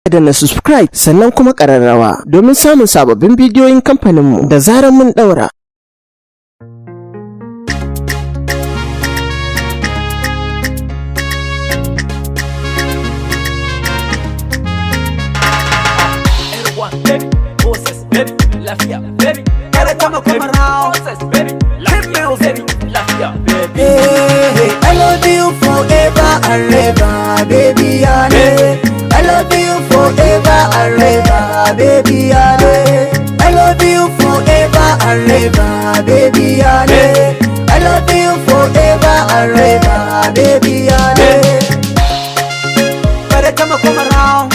da na subscribe sannan kuma ƙararrawa domin samun sababbin bidiyoyin kamfaninmu da zarar mun ɗaura. I love you forever and ever, baby. I love you forever and ever, baby. I love you forever and ever, baby. I love you forever and ever, baby. Better come around.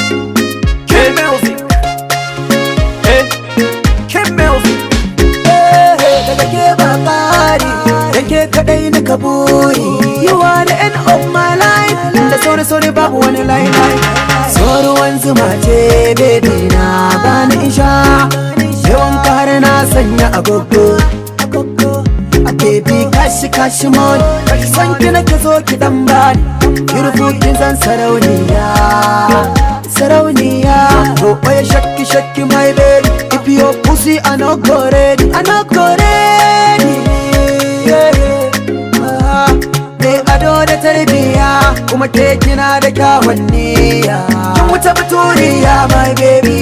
Kid music. Hey, Kid music. Daga ke ba ƙari, da ke kaɗai na kaburi. You are the end of my life. Da sauri babu wani line. Ruwan zuma ce baby na bani isha. Yawan kare na sanya agogo. A baby kashi money. San ki nake so ki dan bani. Beautiful kin san sarauniya. Oh boy shaki my baby. If your pussy I no go ready. Me ado da tarbiya kuma ke kina da kyawun niyya. Kin wuce baturiya my baby.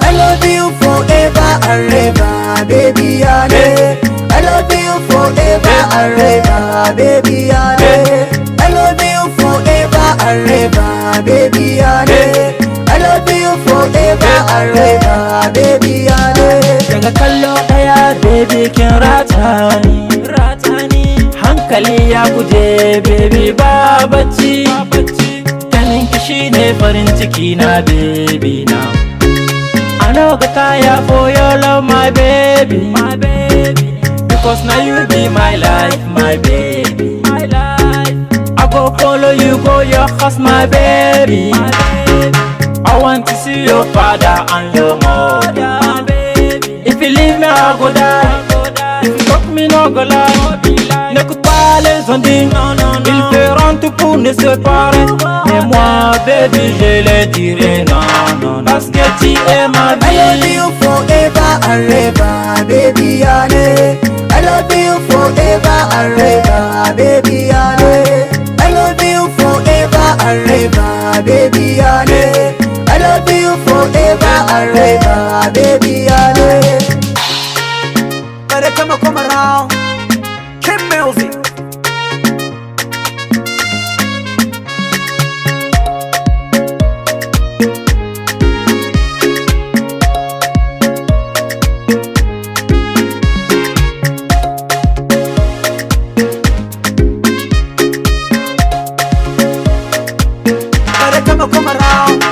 I love you forever and ever, baby. I love you forever and ever, baby. I love you forever and ever, baby. I love you forever and ever, baby. Daga kallo daya baby kin rata ni. Hankali ya guje baby ba bacci. Ganin ki shine farin ciki na baby na. I know got tired for your love my baby. Because now you be my life my baby. I go follow you go your house my baby. I want to see your father and your mother. If you leave me I go die. If you fuck me no go lie. N'écoute pas les ondines. Ils feront tout pour nous séparer. Mais moi baby je les dirai non. Parce que tu es ma vie. I love you forever and ever, baby. I love you forever and ever, baby. I love you forever and ever, baby. I love you forever and ever, baby. Better come around. Kid music. Better come around.